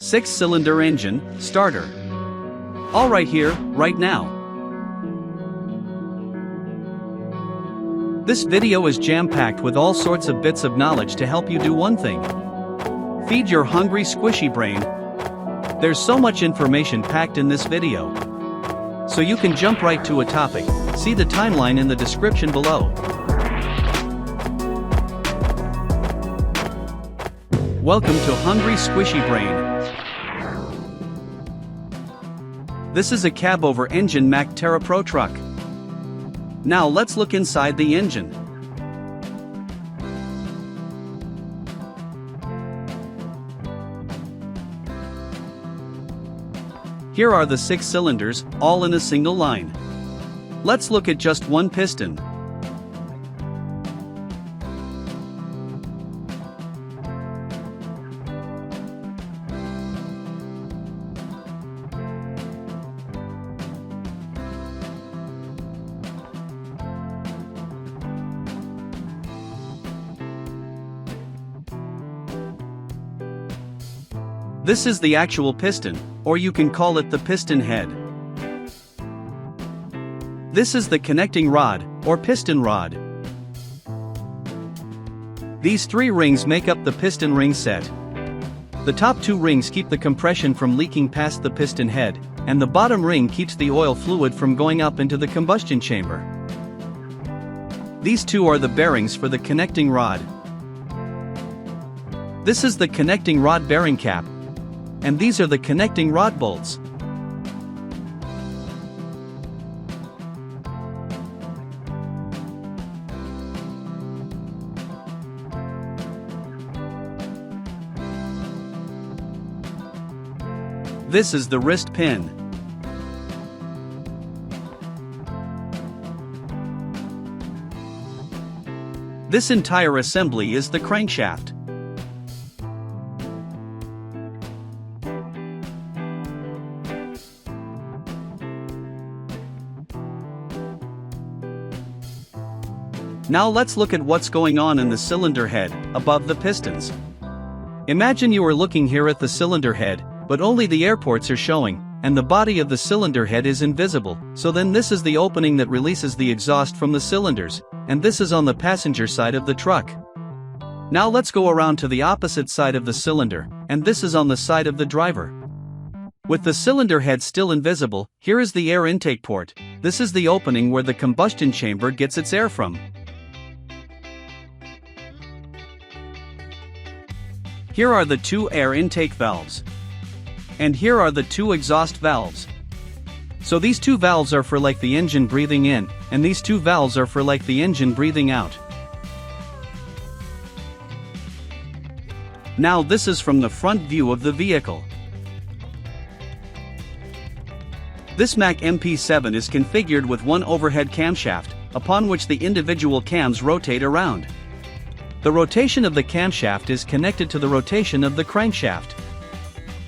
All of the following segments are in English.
6-cylinder engine, starter. All right here, right now. This video is jam-packed with all sorts of bits of knowledge to help you do one thing. Feed your hungry squishy brain. There's so much information packed in this video. So you can jump right to a topic. See the timeline in the description below. Welcome to Hungry Squishy Brain. This is a cab-over-engine Mack Terra Pro truck. Now let's look inside the engine. Here are the 6 cylinders, all in a single line. Let's look at just one piston. This is the actual piston, or you can call it the piston head. This is the connecting rod, or piston rod. These 3 rings make up the piston ring set. The top 2 rings keep the compression from leaking past the piston head, and the bottom ring keeps the oil fluid from going up into the combustion chamber. These 2 are the bearings for the connecting rod. This is the connecting rod bearing cap, and these are the connecting rod bolts. This is the wrist pin. This entire assembly is the crankshaft. Now let's look at what's going on in the cylinder head, above the pistons. Imagine you are looking here at the cylinder head, but only the air ports are showing, and the body of the cylinder head is invisible, so then this is the opening that releases the exhaust from the cylinders, and this is on the passenger side of the truck. Now let's go around to the opposite side of the cylinder, and this is on the side of the driver. With the cylinder head still invisible, here is the air intake port. This is the opening where the combustion chamber gets its air from. Here are the 2 air intake valves. And here are the 2 exhaust valves. So these 2 valves are for like the engine breathing in, and these 2 valves are for like the engine breathing out. Now this is from the front view of the vehicle. This Mack MP7 is configured with one overhead camshaft, upon which the individual cams rotate around. The rotation of the camshaft is connected to the rotation of the crankshaft.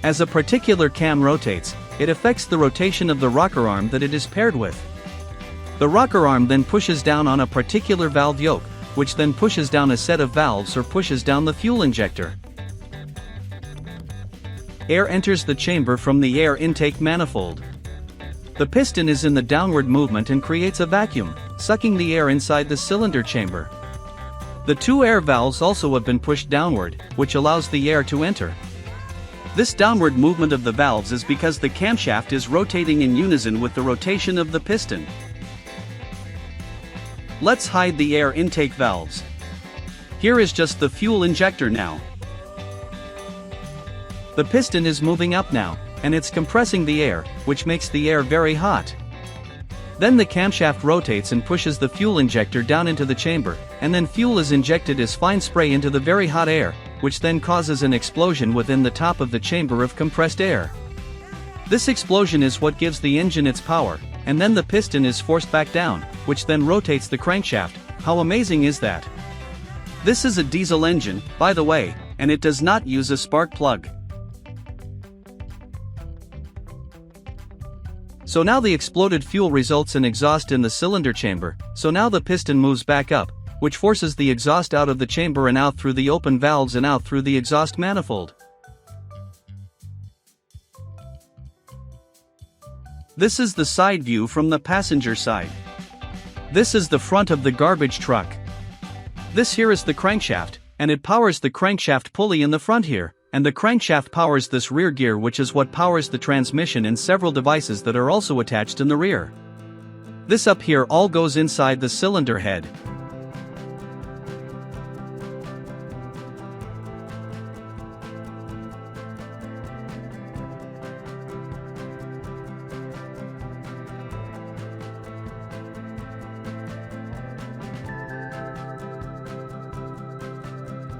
As a particular cam rotates, it affects the rotation of the rocker arm that it is paired with. The rocker arm then pushes down on a particular valve yoke, which then pushes down a set of valves or pushes down the fuel injector. Air enters the chamber from the air intake manifold. The piston is in the downward movement and creates a vacuum, sucking the air inside the cylinder chamber. The 2 air valves also have been pushed downward, which allows the air to enter. This downward movement of the valves is because the camshaft is rotating in unison with the rotation of the piston. Let's hide the air intake valves. Here is just the fuel injector now. The piston is moving up now, and it's compressing the air, which makes the air very hot. Then the camshaft rotates and pushes the fuel injector down into the chamber, and then fuel is injected as fine spray into the very hot air, which then causes an explosion within the top of the chamber of compressed air. This explosion is what gives the engine its power, and then the piston is forced back down, which then rotates the crankshaft. How amazing is that? This is a diesel engine, by the way, and it does not use a spark plug. So now the exploded fuel results in exhaust in the cylinder chamber, so now the piston moves back up, which forces the exhaust out of the chamber and out through the open valves and out through the exhaust manifold. This is the side view from the passenger side. This is the front of the garbage truck. This here is the crankshaft, and it powers the crankshaft pulley in the front here, and the crankshaft powers this rear gear, which is what powers the transmission and several devices that are also attached in the rear. This up here all goes inside the cylinder head.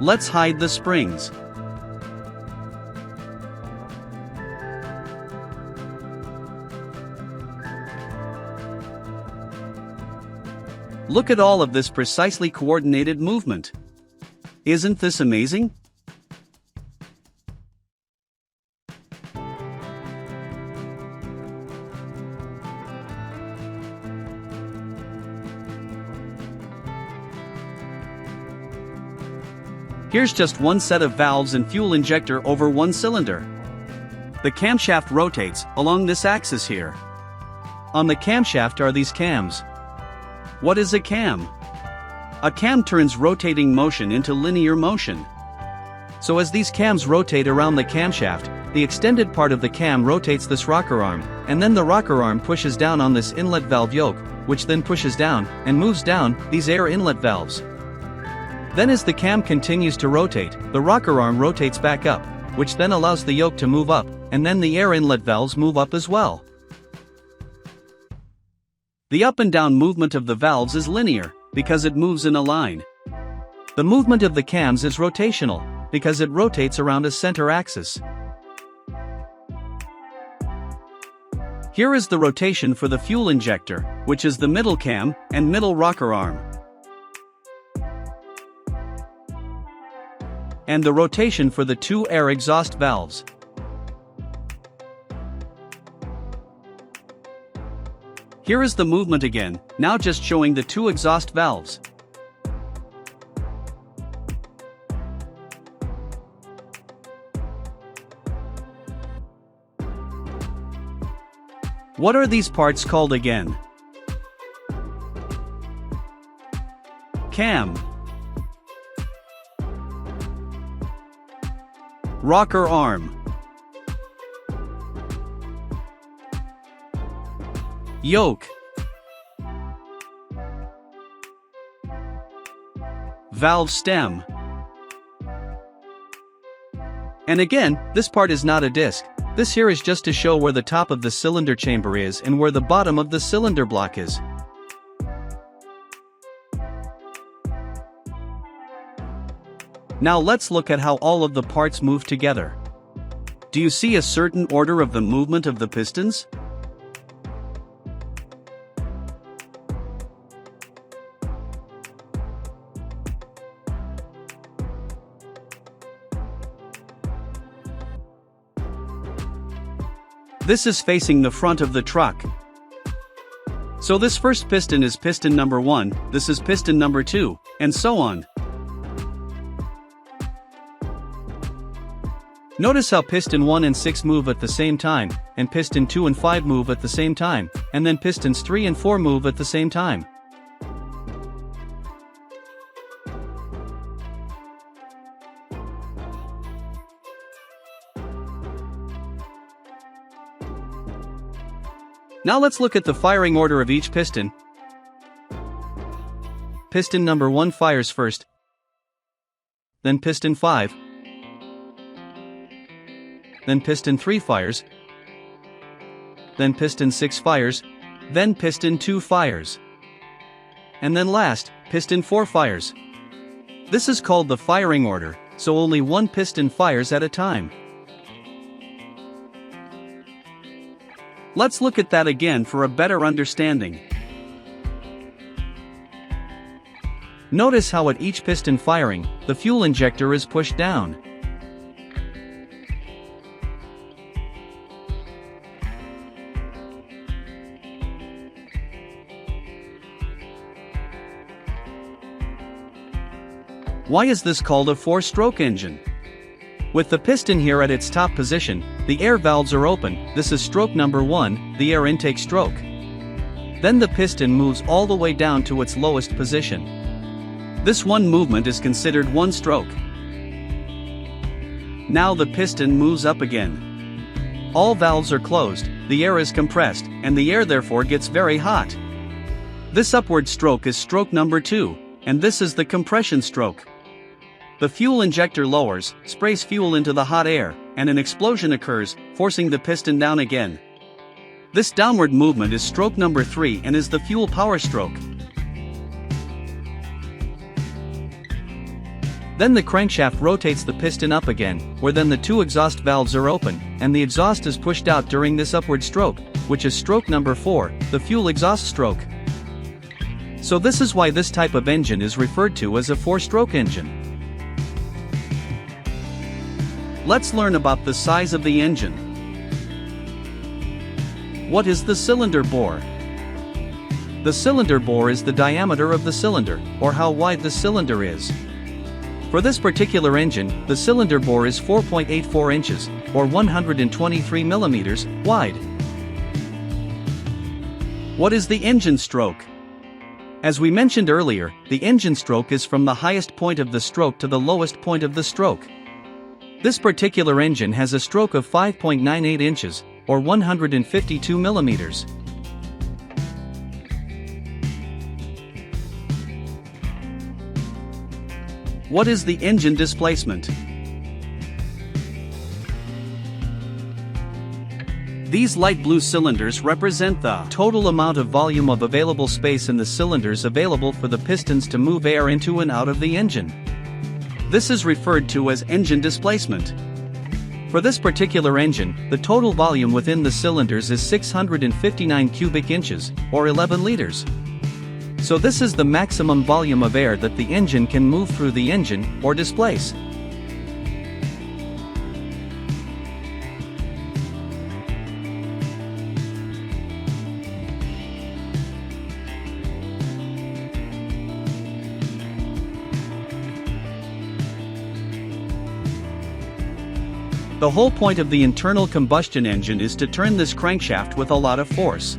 Let's hide the springs. Look at all of this precisely coordinated movement. Isn't this amazing? Here's just one set of valves and fuel injector over one cylinder. The camshaft rotates along this axis here. On the camshaft are these cams. What is a cam? A cam turns rotating motion into linear motion. So as these cams rotate around the camshaft, the extended part of the cam rotates this rocker arm, and then the rocker arm pushes down on this inlet valve yoke, which then pushes down and moves down these air inlet valves. Then as the cam continues to rotate, the rocker arm rotates back up, which then allows the yoke to move up, and then the air inlet valves move up as well. The up and down movement of the valves is linear, because it moves in a line. The movement of the cams is rotational, because it rotates around a center axis. Here is the rotation for the fuel injector, which is the middle cam and middle rocker arm. And the rotation for the two air exhaust valves. Here is the movement again, now just showing the two exhaust valves. What are these parts called again? Cam, rocker arm, yoke, valve stem. And again, this part is not a disc. This here is just to show where the top of the cylinder chamber is and where the bottom of the cylinder block is. Now let's look at how all of the parts move together. Do you see a certain order of the movement of the pistons? This is facing the front of the truck. So this first piston is piston number 1, this is piston number 2, and so on. Notice how piston 1 and 6 move at the same time, and piston 2 and 5 move at the same time, and then pistons 3 and 4 move at the same time. Now let's look at the firing order of each piston. Piston number 1 fires first, then piston 5, then piston 3 fires, then piston 6 fires, then piston 2 fires, and then last, piston 4 fires. This is called the firing order, so only one piston fires at a time. Let's look at that again for a better understanding. Notice how at each piston firing, the fuel injector is pushed down. Why is this called a 4-stroke engine? With the piston here at its top position, the air valves are open. This is stroke number 1, the air intake stroke. Then the piston moves all the way down to its lowest position. This one movement is considered one stroke. Now the piston moves up again. All valves are closed, the air is compressed, and the air therefore gets very hot. This upward stroke is stroke number 2, and this is the compression stroke. The fuel injector lowers, sprays fuel into the hot air, and an explosion occurs, forcing the piston down again. This downward movement is stroke number 3 and is the fuel power stroke. Then the crankshaft rotates the piston up again, where then the 2 exhaust valves are open, and the exhaust is pushed out during this upward stroke, which is stroke number 4, the fuel exhaust stroke. So this is why this type of engine is referred to as a 4-stroke engine. Let's learn about the size of the engine. What is the cylinder bore? The cylinder bore is the diameter of the cylinder, or how wide the cylinder is. For this particular engine, the cylinder bore is 4.84 inches, or 123 millimeters, wide. What is the engine stroke? As we mentioned earlier, the engine stroke is from the highest point of the stroke to the lowest point of the stroke. This particular engine has a stroke of 5.98 inches, or 152 millimeters. What is the engine displacement? These light blue cylinders represent the total amount of volume of available space in the cylinders available for the pistons to move air into and out of the engine. This is referred to as engine displacement. For this particular engine, the total volume within the cylinders is 659 cubic inches, or 11 liters. So this is the maximum volume of air that the engine can move through the engine, or displace. The whole point of the internal combustion engine is to turn this crankshaft with a lot of force.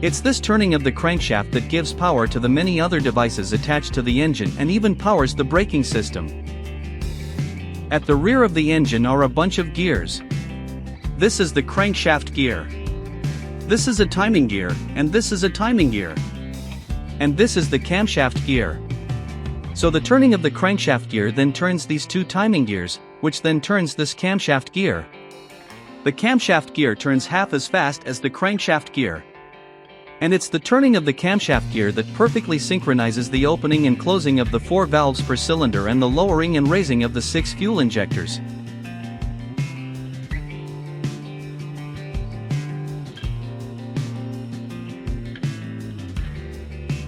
It's this turning of the crankshaft that gives power to the many other devices attached to the engine and even powers the braking system. At the rear of the engine are a bunch of gears. This is the crankshaft gear. This is a timing gear, and this is a timing gear. And this is the camshaft gear. So the turning of the crankshaft gear then turns these 2 timing gears, which then turns this camshaft gear. The camshaft gear turns half as fast as the crankshaft gear. And it's the turning of the camshaft gear that perfectly synchronizes the opening and closing of the 4 valves per cylinder and the lowering and raising of the 6 fuel injectors.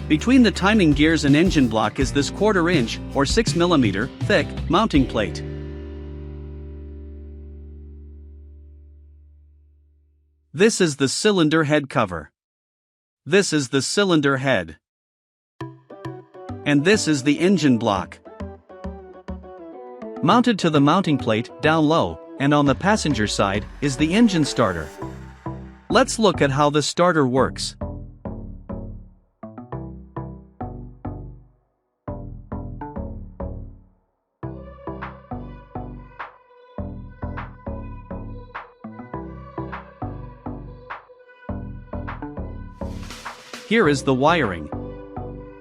Between the timing gears and engine block is this 1/4 inch, or 6 mm, thick, mounting plate. This is the cylinder head cover. This is the cylinder head. And this is the engine block. Mounted to the mounting plate, down low, and on the passenger side, is the engine starter. Let's look at how the starter works. Here is the wiring.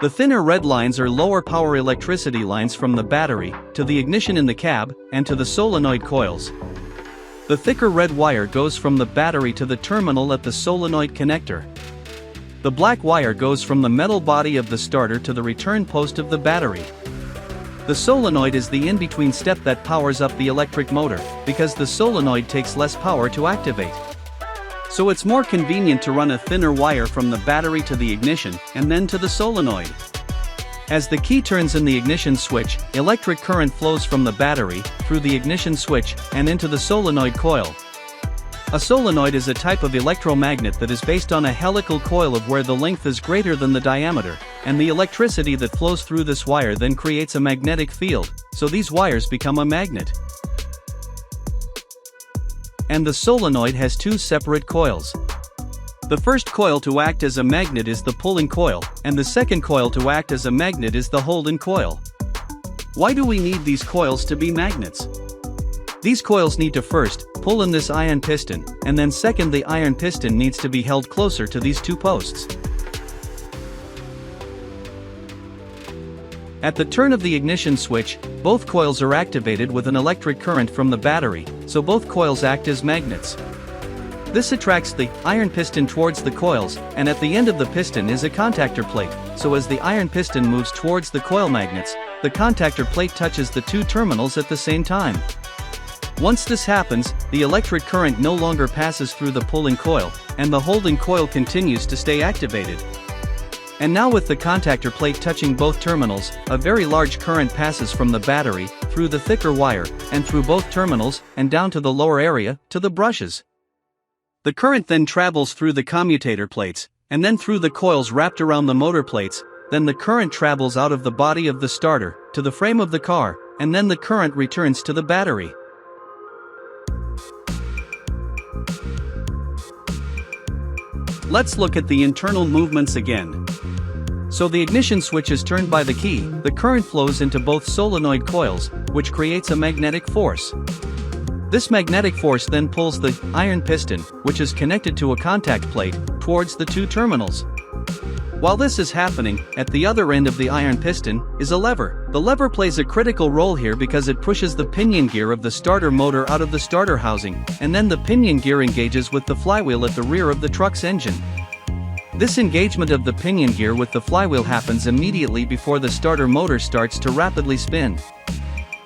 The thinner red lines are lower power electricity lines from the battery, to the ignition in the cab, and to the solenoid coils. The thicker red wire goes from the battery to the terminal at the solenoid connector. The black wire goes from the metal body of the starter to the return post of the battery. The solenoid is the in-between step that powers up the electric motor, because the solenoid takes less power to activate. So it's more convenient to run a thinner wire from the battery to the ignition, and then to the solenoid. As the key turns in the ignition switch, electric current flows from the battery, through the ignition switch, and into the solenoid coil. A solenoid is a type of electromagnet that is based on a helical coil of where the length is greater than the diameter, and the electricity that flows through this wire then creates a magnetic field, so these wires become a magnet. and the solenoid has two separate coils. The first coil to act as a magnet is the pulling coil, and the second coil to act as a magnet is the holding coil. Why do we need these coils to be magnets? These coils need to first pull in this iron piston, and then second, the iron piston needs to be held closer to these two posts. At the turn of the ignition switch, both coils are activated with an electric current from the battery, so both coils act as magnets. This attracts the iron piston towards the coils, and at the end of the piston is a contactor plate, so as the iron piston moves towards the coil magnets, the contactor plate touches the two terminals at the same time. Once this happens, the electric current no longer passes through the pulling coil, and the holding coil continues to stay activated. And now with the contactor plate touching both terminals, a very large current passes from the battery, through the thicker wire, and through both terminals, and down to the lower area, to the brushes. The current then travels through the commutator plates, and then through the coils wrapped around the motor plates, then the current travels out of the body of the starter, to the frame of the car, and then the current returns to the battery. Let's look at the internal movements again. So the ignition switch is turned by the key, the current flows into both solenoid coils, which creates a magnetic force. This magnetic force then pulls the iron piston, which is connected to a contact plate, towards the two terminals. While this is happening, at the other end of the iron piston is a lever. The lever plays a critical role here because it pushes the pinion gear of the starter motor out of the starter housing, and then the pinion gear engages with the flywheel at the rear of the truck's engine. This engagement of the pinion gear with the flywheel happens immediately before the starter motor starts to rapidly spin.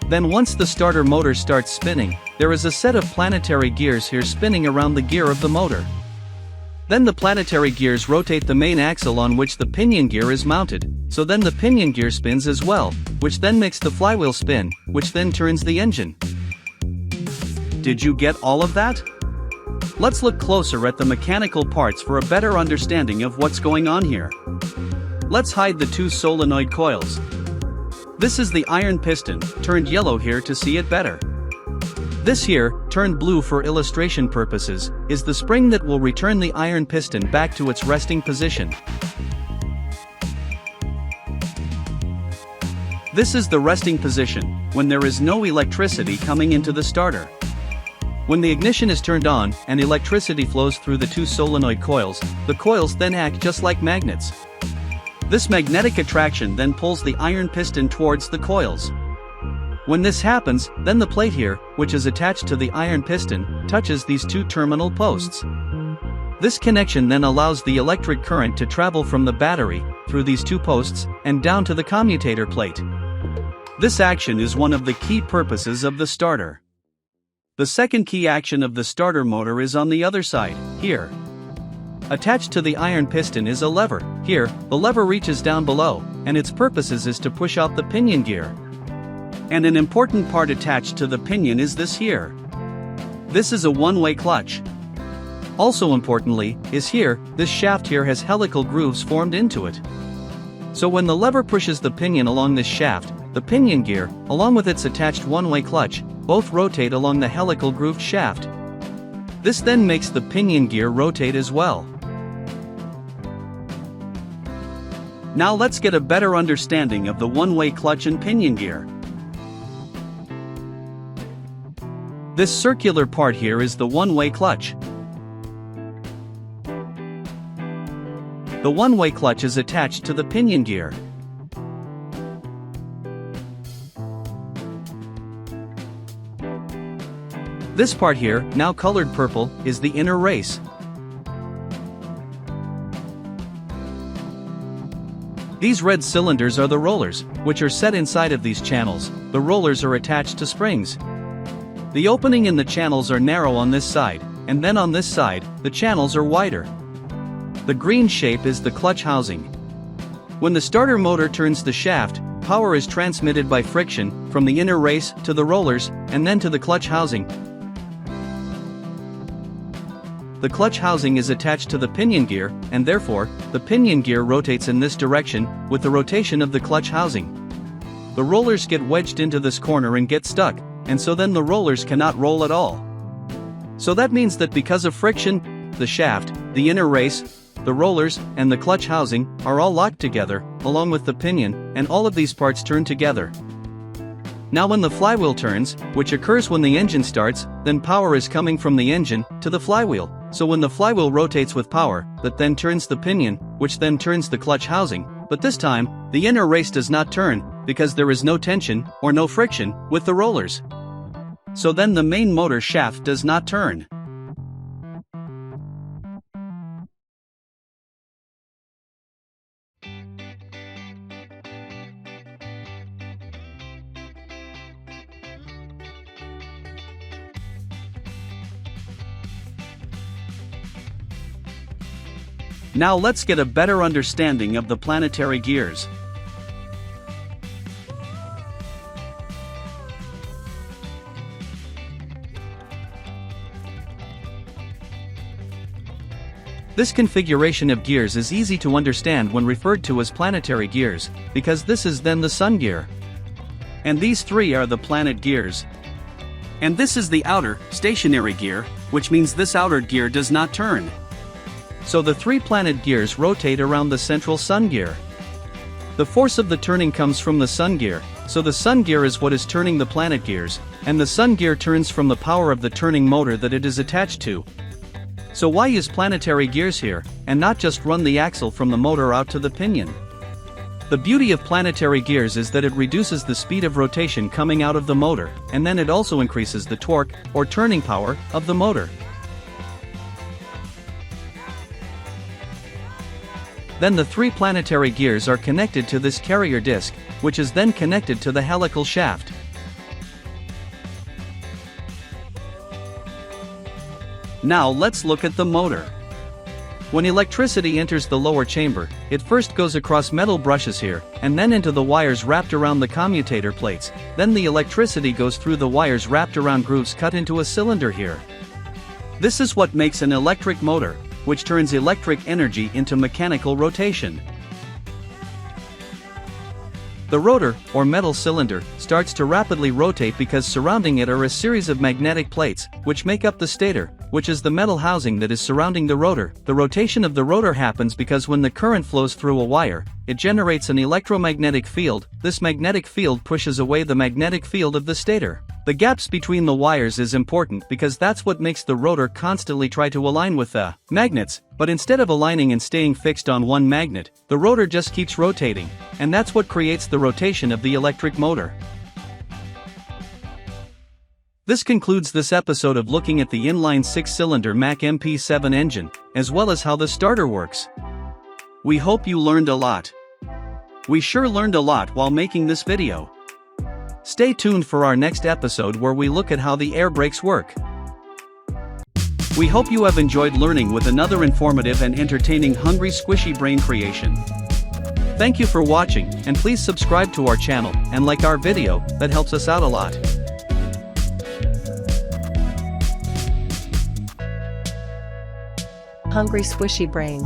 Then once the starter motor starts spinning, there is a set of planetary gears here spinning around the gear of the motor. Then the planetary gears rotate the main axle on which the pinion gear is mounted, so then the pinion gear spins as well, which then makes the flywheel spin, which then turns the engine. Did you get all of that? Let's look closer at the mechanical parts for a better understanding of what's going on here. Let's hide the two solenoid coils. This is the iron piston, turned yellow here to see it better. This here, turned blue for illustration purposes, is the spring that will return the iron piston back to its resting position. This is the resting position, when there is no electricity coming into the starter. When the ignition is turned on, and electricity flows through the two solenoid coils, the coils then act just like magnets. This magnetic attraction then pulls the iron piston towards the coils. When this happens, then the plate here, which is attached to the iron piston, touches these two terminal posts. This connection then allows the electric current to travel from the battery, through these two posts, and down to the commutator plate. This action is one of the key purposes of the starter. The second key action of the starter motor is on the other side, here. Attached to the iron piston is a lever. Here, the lever reaches down below, and its purpose is to push out the pinion gear. And an important part attached to the pinion is this here. This is a one-way clutch. Also importantly, is here, this shaft here has helical grooves formed into it. So when the lever pushes the pinion along this shaft, the pinion gear, along with its attached one-way clutch, both rotate along the helical grooved shaft. This then makes the pinion gear rotate as well. Now let's get a better understanding of the one-way clutch and pinion gear. This circular part here is the one-way clutch. The one-way clutch is attached to the pinion gear. This part here, now colored purple, is the inner race. These red cylinders are the rollers, which are set inside of these channels. The rollers are attached to springs. The opening in the channels are narrow on this side, and then on this side, the channels are wider. The green shape is the clutch housing. When the starter motor turns the shaft, power is transmitted by friction, from the inner race, to the rollers, and then to the clutch housing. The clutch housing is attached to the pinion gear, and therefore, the pinion gear rotates in this direction, with the rotation of the clutch housing. The rollers get wedged into this corner and get stuck, and so then the rollers cannot roll at all. So that means that because of friction, the shaft, the inner race, the rollers, and the clutch housing are all locked together, along with the pinion, and all of these parts turn together. Now when the flywheel turns, which occurs when the engine starts, then power is coming from the engine to the flywheel. So when the flywheel rotates with power, that then turns the pinion, which then turns the clutch housing, but this time, the inner race does not turn, because there is no tension, or no friction, with the rollers. So then the main motor shaft does not turn. Now let's get a better understanding of the planetary gears. This configuration of gears is easy to understand when referred to as planetary gears, because this is then the sun gear. And these three are the planet gears. And this is the outer, stationary gear, which means this outer gear does not turn. So the three planet gears rotate around the central sun gear. The force of the turning comes from the sun gear, so the sun gear is what is turning the planet gears, and the sun gear turns from the power of the turning motor that it is attached to. So why use planetary gears here, and not just run the axle from the motor out to the pinion? The beauty of planetary gears is that it reduces the speed of rotation coming out of the motor, and then it also increases the torque, or turning power, of the motor. Then the three planetary gears are connected to this carrier disc, which is then connected to the helical shaft. Now let's look at the motor. When electricity enters the lower chamber, it first goes across metal brushes here, and then into the wires wrapped around the commutator plates. Then the electricity goes through the wires wrapped around grooves cut into a cylinder here. This is what makes an electric motor, which turns electric energy into mechanical rotation. The rotor, or metal cylinder, starts to rapidly rotate because surrounding it are a series of magnetic plates, which make up the stator, which is the metal housing that is surrounding the rotor. The rotation of the rotor happens because when the current flows through a wire, it generates an electromagnetic field. This magnetic field pushes away the magnetic field of the stator. The gaps between the wires is important because that's what makes the rotor constantly try to align with the magnets, but instead of aligning and staying fixed on one magnet, the rotor just keeps rotating, and that's what creates the rotation of the electric motor. This concludes this episode of looking at the inline 6-cylinder Mack MP7 engine, as well as how the starter works. We hope you learned a lot. We sure learned a lot while making this video. Stay tuned for our next episode where we look at how the air brakes work. We hope you have enjoyed learning with another informative and entertaining hungry squishy brain creation. Thank you for watching, and please subscribe to our channel and like our video, that helps us out a lot. Hungry squishy brain.